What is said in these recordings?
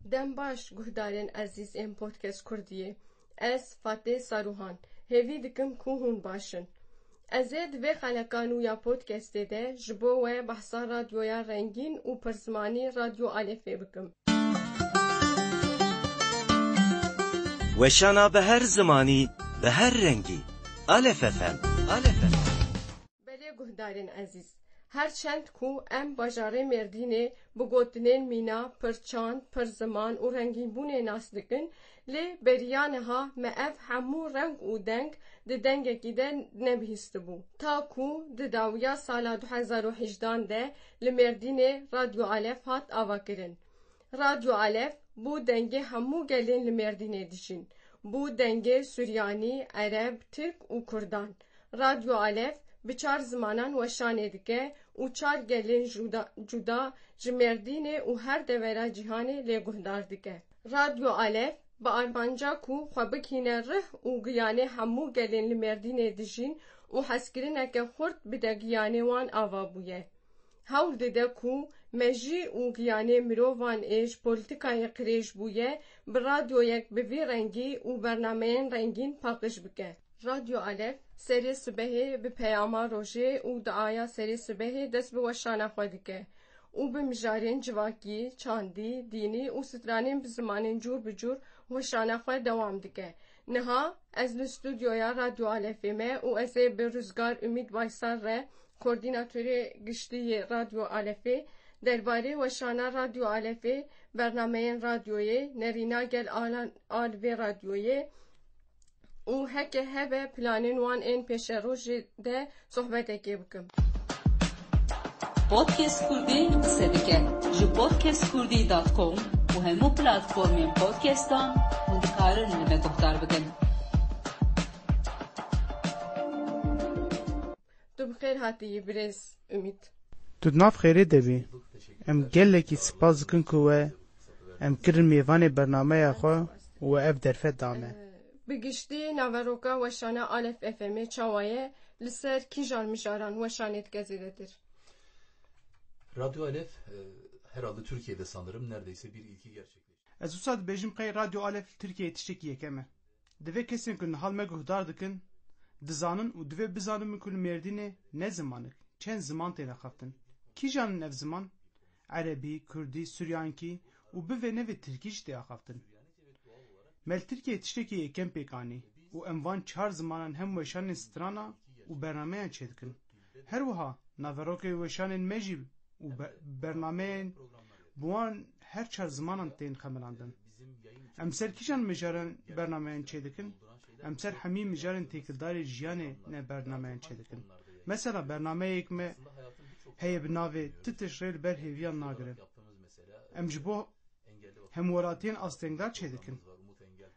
Dem baş guhdarên ezîz ên podcast Kurdiyê. Ez Fatih Saruhan. Hêvî dikim ku hûn baş in. Ez ê di vê xelekanû ya podcastê de ji bo we behsa radyoya rengîn û pirzmanî Radyo Alefê bikim. Weşana bi her zimanî, bi her rengî. Alef FM. Belê guhdarên ezîz. Herçend ku em bajarê Mêrdînê bi gotinên mîna, pirçand, pirziman û rengînbûnê nas dikin, lê beriya niha me ev hemû reng û deng di dengekî de nebihîstibû. Ta ku di dawiya sala 2018 de li Mêrdînê Radyo Alef hat avakirin. Radyo Alef bu dengê hemû gelên li Mêrdînê dijîn. Bu dengê Suryanî, Ereb, Türk û Kurdan. Radyo Alef bi çar zimanan weşanê dike û çar gelên cuda ji Mêrdînê û her devera cîhanê lê guhdar dike. Radyo Alef bi armanca ku xwe bikîne rih û giyanê hemû gelên li Mêrdînê dijîn û hezkirineke xurt bide giyanê wan ava bûye. Hewl dide ku me jî û giyanê mirovan ê ji polîtikayê qirêj bûye bi radyoyek bi vî rengî û bernameyên rengîn paqij bike. Radyo Alef serê sibehê bi peyama rojê û di aya serê sibehê dest bi weşana xwe dike û bi mijarên civakî, çandî, dînî û stranên bi zimanên cûr bi cûr weşana xwe dewam dike. Niha ez li stûdyoya Radyo Alefê me û ez ê bi Rûzgar Ümîd Baysal re koordinatörê giştî Radyo Alefê derbarê weşana Radyo Alefê, bernameyên radyoyê, nerîna gel al vê radyoyê û heke hebe planên wan ên pêşerojê de sohbetekê bikim. Podcast Kurdî qise dike ji podcastkurdî.com û hemû platformên podcastan hûn dikarin li me guhdar bikin. Tu bi xêr hatiyî birêz Ümîd. Tu nav xêrê debî. Em gelekî spas dikin ku we em kirin mêvanê bernameya xwe û ev derfet dame. Bi giştî naveroka weşana Alef FM'ê çawaye li ser kîjan mijaran weşanê dike zêdetir. Radyo Alef herhalde Türkiye'de sanırım neredeyse bir ilki gerçekleşti. Ez wisa dibêjim qey Radyo Alef Tirkiyeyê tiştekî yekem e. Divê kesên ku nihal me guhdar dikin, dizanin û divê bizanin min ku li Mêrdînê ne zimanik, çend ziman têne xaftin. Kîjan ev ziman? Erebî, Kurdî, Suryankî û bi vê nevê Tirkî jî tê axaftin. Mel Tirkiye tiştekî yekem pêkanî û em van çar zimanan hem weşanên strana û bernameyan çê dikin. Her wiha naverokê weşanên me jî û bernameyên bi wan her çar zimanan tên xemilandin. Em ser kîjan mijaran bernameyan çê dikin? Em ser hemî mijarên têkildarê jiyanê ne bernameyan çê dikin. Mesela bernameyek me heye bi navê ti tişrê li ber hêviyan nagirin. Em ji bo hemwelatiyên astengdar çê dikin.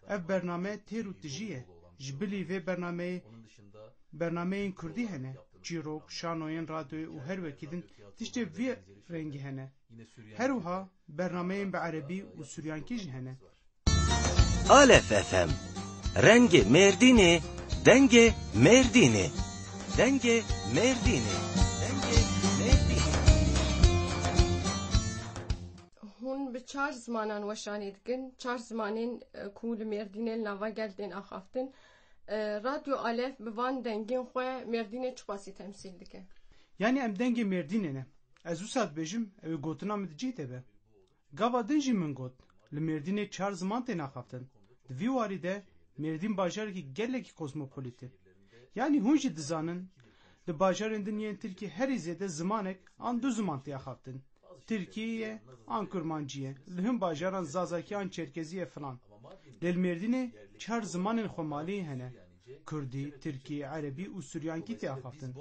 Ev bername têr û tijî ye. Ji bilî vê bernameyê bernameyên Kurdî hene. Çîrok, şanoyên radyoyê û her wekî din tiştê vê rengî hene. Her wiha bernameyên bi Erebî û Suryankî jî hene. Alef FM. Rengê Mêrdînê, dengê Mêrdînê. Dengê Mêrdînê. Dengê Mêrdînê. Hûn bi çar zimanan weşanê dikin, çar zimanên ku li Mêrdînê li nava gel tên axaftin. Radyo Alef bi van dengên xwe Mêrdînê çiqasî temsîl dike. Yani em dengê Mêrdînê ne. Ez wisa dibêjim ew ê gotina min dicî tebe. Gava din jî min got li Mêrdînê çar ziman tê naxaftin. Di vî warî de Mêrdîn bajarekî gelekî kozmopolit e. Yani hûn jî dizanin di bajarên din yên Tirkî herî zêde zimanek an du ziman tê axaftin. Tirkîye an Kurmancîye. Li hin bajaran Zazakî an Çerkezîye filan. Lê li Mêrdînê çar zimanên xwemalî hene. Kurdî, Tirkî, Erebî û Suryankî tê axaftin.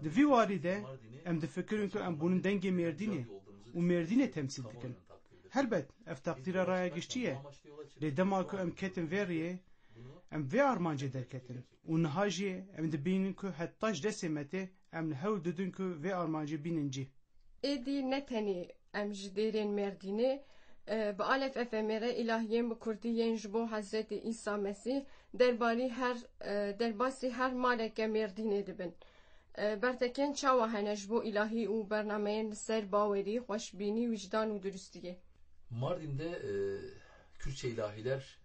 Di vî warî de em difikirin ku em bûnin dengê Mêrdînê û Mêrdînê temsîl dikin. Helbet ev teqdîra raya giştî ye. Lê dema ku em ketin vê rêyê em vê armancê derketin. Û niha jî em dibînin ku heta ji destê me tê em li hewl didin ku vê armancê bînin cî. Êdî ne tenê em ji dêrên Mêrdînê bi Alef FM'ê re ilahiyên bi Kurdî yên ji bo Hezretê İsa Mesîh derbasî her maleke Mêrdînê dibin. Bertekên çawa hene ji bo ilahî û bernameyên li ser bawerî, xweşbînî, wîcdan û durustiyê. Mardin'de Kürtçe ilahiler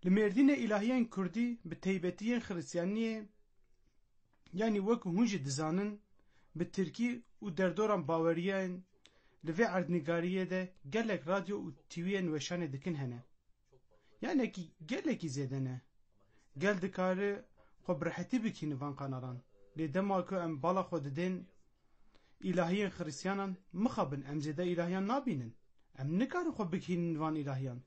Li Mêrdînê ilahiyên Kurdî bi taybetiyên Xristiyaniyê yanî wek hûn jî dizanin bi tirkî û derdoran baweriyan li vê erdnigariyê de gelek radyo û tîviyên weşanê dikin hene. Yanekî gelekî zêde ne. Gel dikare xwe bi rehetî bikînin van kanalan. Lê dema ku em bala xwe didên ilahiyên Xristiyanan mixabin em zêde ilahiyan nabînin. Em nikarin xwe bikînin van ilahiyan.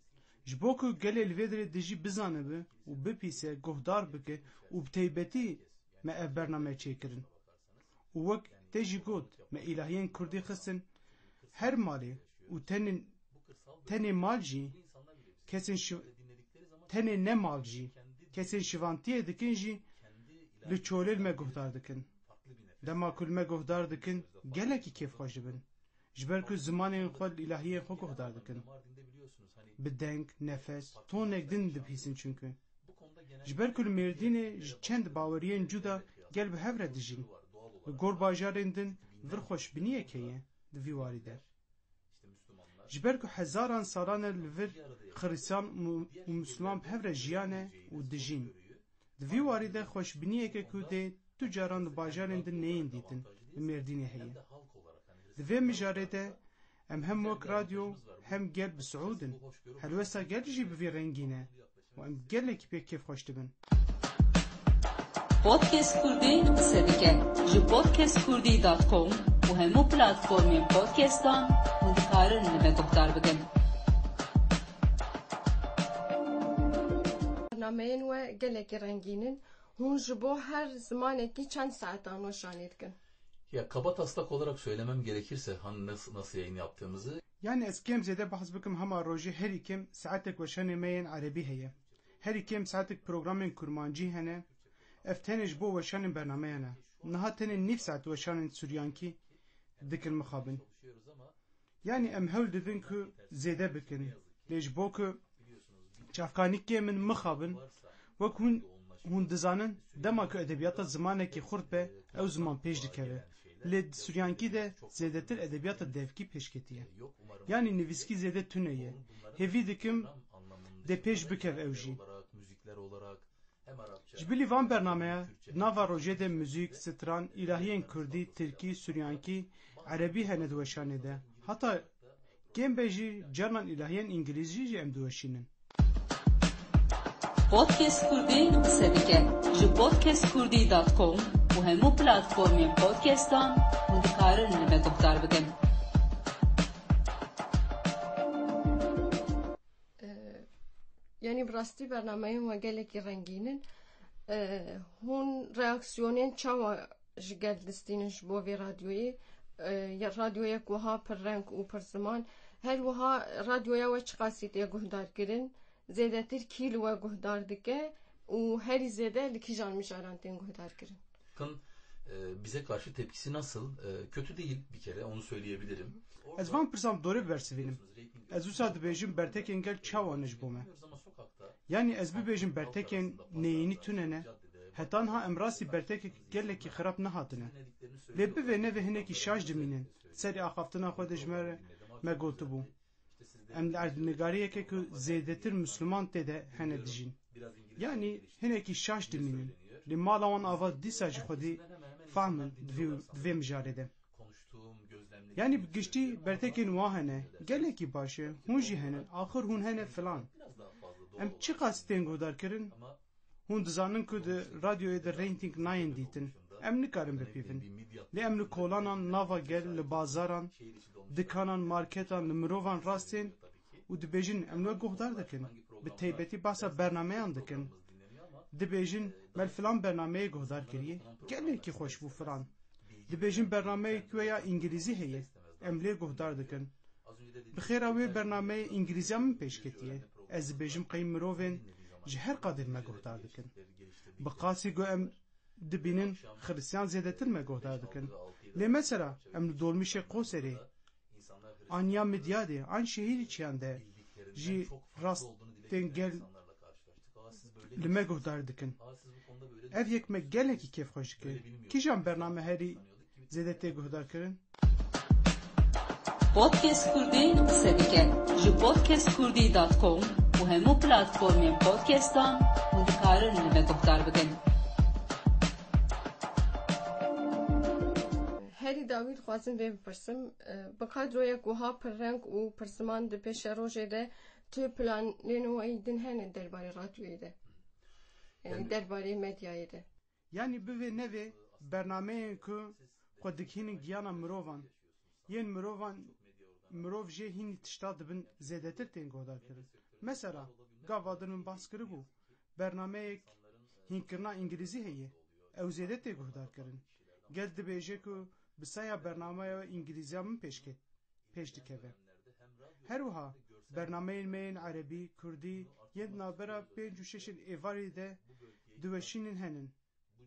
Ji bo ku gelê li vê derê dijî bizanibe û bipîse guhdar bike û bi taybetî me ev bername çêkirin. û wek te jî got me ilahiyên Kurdî xistin her malê û tenê mal jî kesên tenê nemal jî kesên şivantiyê dikin jî li çolêl me guhdar dikin. Dema ku me guhdar dikin gelekî kêfxweş dibin. Ji ber ku zimanên xwe ilahiyên xwe guhdar dikin. Bi deng, nefes, tonek din dipîsin çünkü. Ji ber ku li Mêrdînê ji çend baweriyên cuda gel bi hev re dijîn. Li gor bajarên din vir xweşbîniyekê ye di vî warî de. Ji ber ku hezaran salan e li vir Xristiyan û Müslüman bi hev re jiyane û dijîn. Di vî warî de xweşbîniyeke ku dê tu caran li bajarên din neyên dîtin li Mêrdînê heye. Di vê mijarê de em hem wek radyo hem gel bi Siûdin. Helwesta gel jî bi vî rengîne û em gelekî pêk kêfxweş dibin. Podcast Kurdî qise dike ji podcastkurdî.com û hemû platformên podcastan hûn dikarin li me guhdar bikin. Bernameyên we gelekî rengînin hûn ji bo her zimanekî çend saetan weşanê dikin. ya kaba taslak olarak söylemem gerekirse hani nasıl yayın yaptığımızı Yani ez kêm zêde behs bikim hema rojê herî kêm saetek weşanê me yên erebî heye. Herî kêm saetek programên kurmancî hene. Ev tenê ji bo weşanên bernameyan e. Niha tenê nîv saet weşanên Suryankî dikin mixabin. Yani em hewl didin ku zêde bikin. Lê ji bo ku çavkanîkê min mixabin wek hûn dizanin dema ku edebiyata zimanekî xurt be ew ziman pêş dikeve. Lê Suryankî de zêdetir edebiyata devkî pêşketiye. Yani nivîskî zêde tune ye. Hêvî dikim de pêş bikev ew jî. Ji bilî van bernameya nava rojê de müzik, stran, ilahiyên Kurdî, Tirkî, Suryankî, Erebî hene di weşanê de. Heta kêm be jî canan ilahiyên İngilîzî jî em diweşînin. Podcast Kurdî qise dike ji podcastkurdî.com û hemû platformên podcastan hûn dikarin li me guhdar bikin. Yani bi rastî bernameyên we gelekî rengînin hûn reaksiyonên çawa ji gel distînin ji bo vê radyoyê radyoyek wiha pir reng û pir ziman her wiha radyoya we çi qasî tê guhdar kirin zêdetir kî li we guhdar dike û herî zêde li kîjan mijaran tên guhdar kirin. Bize karşı tepkisi nasıl? Kötü değil bir kere onu söyleyebilirim. Ez van pirsam dorê versivînim. Ez wisa dibêjim bertekên gel çawan e ji bo me. Yani ez bibêjim bertekên neyînî tune ne. Heta niha em rastî bertekek gelekî xirab nehatine. Lê bivê nevê hinekî şaş dimînin. Serî axaftina xwe de ji me gotibû. Em li erdnigariyeke ku zêdetir Müslüman tê de hene dijîn. Yani hinekî şaş dimînin. Lê mala wan ava dîsa ji xwedî fahmin di vê mijarê de. Yani bi giştî bertekên wan hene gelekî baş e hûn jî hene axir hûn hene filan. Em çi qasî tên guhdar kirin? Hûn dizanin ku di radyoyê de reyting nayên dîtin. Em nikarin bipîvin. Lê em li kolanan nava gel li bazaran, dikanan, marketan, li mirovan rastên û dibêjin em li guhdar dikin. Bi taybetî bahsa bernameyan dikin. Dibêjin me filan bernameyê guhdar kiriye gelekî xweş bû filan. Dibêjin bernameyê ku ya İngilîzî heye em lê guhdar dikin. Bi xêra wê bernameyê İngilîziya min pêşketiye. Ez dibêjim qey mirovên ji her qadê me guhdar dikin. Bi qasî got em dibînin Xristiyan zêdetir me guhdar dikin. Lê mesela em li dolmişê Qoserê an ya Midyadê an şehîrî çiyan de jî rastên gel li me guhdar dikin. Ev yek me gelekî kêfxweş dike. Kîjan bername herî zêde tê guhdar kirin? Podcast Kurdi qise dike ji podcastkurdi.com û hemû platformên podcastan hûn dikarin li me guhdar bikin. Herî dawî dixwazim vê bipirsim, bi kadroya guha pirreng û pirziman di pêşa rojê de tu planên wê din hene derbarê radyoyê de, yani derbarê medyayê de. Yani bi vê nevê bernameyên ku xwe dikînin giyana mirovan, yên mirov jê hînî tişta dibin zêdetir tên guhdarkirin. Mesela, gava din min bas kiribû, bernameyek hînkirina îngilîzî heye, ew zêde tê guhdarkirin. Gel dibêje ku bi saya bernameya îngilîziya min pêş dikeve. Her wiha bernameyên me yên erebî, kurdî yên navbera 5 û 6 êvarê de diweşînin henin.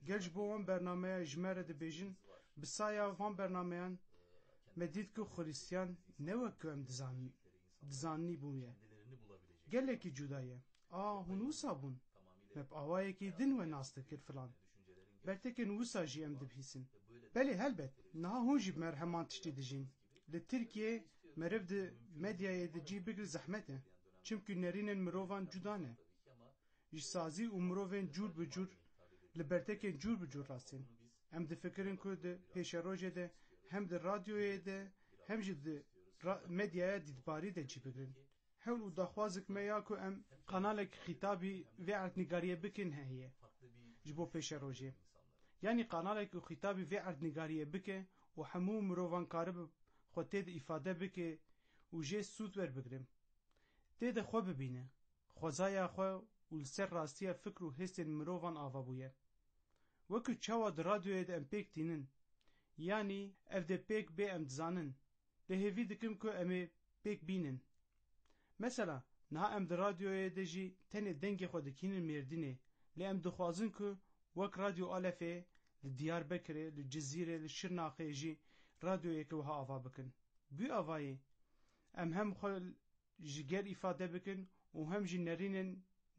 Gel ji bo wan bernameya ji me re dibêjin bi saya van bernameyan me dît ku Xwîstiyan ne wek ku em dizanî bûye. Gelekî cuda ye. Hûn wisa bûn. Me bi awayekî din we nas dikir filan. Bertekên wisa jî em dibîsin. Belê helbet, niha hûn jî merheman tiştî dijîn. Li Tirkiye meriv di medyayê de cî bigir zehmet e. Çimkî nêrînên mirovan cuda ne. Ji sazî û mirovên cûr bi cûr li bertekên cûr bi cûr rastên. Em difikirin ku di pêşerojê de hem di radyoyê de hem jî di medyaya dîtbarî de cî bigirin. Hewl û daxwazek me ya ku em kanalek xîtabî vê erdnigariyê bikin heye ji bo pêşerojê. Yani kanalek û xîtabî vê erdnigariyê bike û hemû mirovan karibin xwe tê de îfade bike û jê sûd werbigirin. Tê de xwe bibîne, xwezaya xwe û li ser rastiya fikr û hêsên mirovan ava bûye. Wekû çawa di radyoyê de em pêk tînin, yani ev de pêk bê em dizanin, lê hêvî dikim ku em ê pêk bînin. Mesela, niha em di radyoyê de jî tenê dengê xwe dikînin Mêrdînê, lê em dixwazin ku wek Radyo Alefê li Diyarbekirê, li Cizîrê, li Şirnaxê jî radyoyekî wiha ava bikin. Bû avayê em hem xwe ji gel îfade bikin û hem jî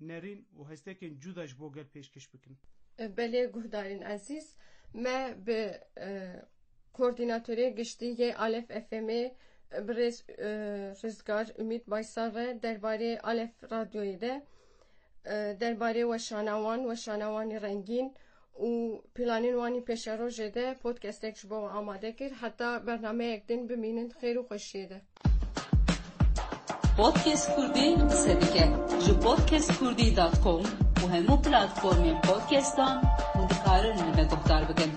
nêrîn û hestekên cuda ji bo gel pêşkêş bikin. Belê guhdarên ezîz, me bi koordinatörê giştî yê Alef FM'ê birêz Rizgar Ümit Baysal re derbarê Alef radyoyê de derbarê weşanawanê rengîn û planên wanî pêşerojê de podcastek ji bo we amade kir, heta bernameyek din bimînin xêr û xweşiyê de. Podcast Kurdi qise dike ji podcastkurdi.com û hemû platformên podcastan hûn dikarin li me guhdar bikin.